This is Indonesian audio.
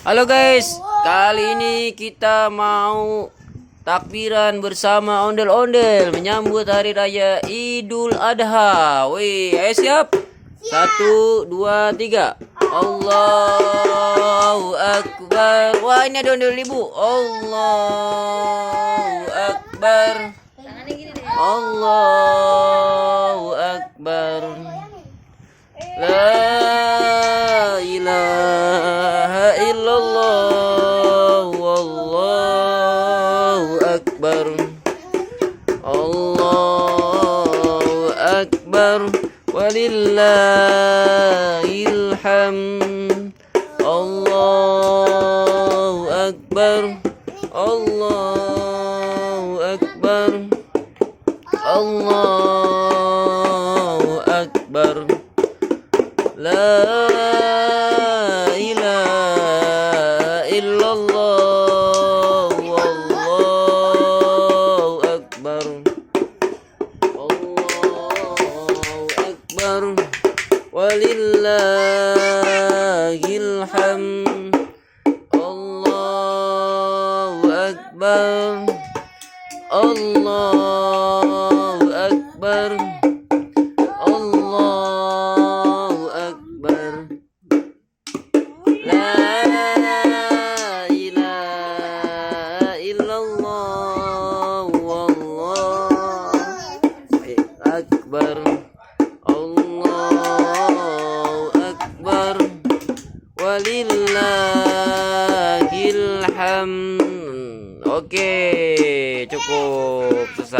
Halo guys, kali ini kita mau takbiran bersama ondel-ondel menyambut hari raya Idul Adha. Wih, ayo siap? 1, 2, 3. Allahu Akbar. Wah, ini ada ondel ibu. Allahu Akbar. Allahu Akbar. La ilaha illallah. Wallahu akbar. Allahu akbar. Walillahil hamd. Allahu akbar. Allahu akbar. Allahu akbar. La ilaha illallah. Wallahu akbar. Allahu akbar. Walillahil hamd. Allahu akbar. Allahu akbar. Akbar. Allahu akbar. Walillahil hamd. Oke, cukup.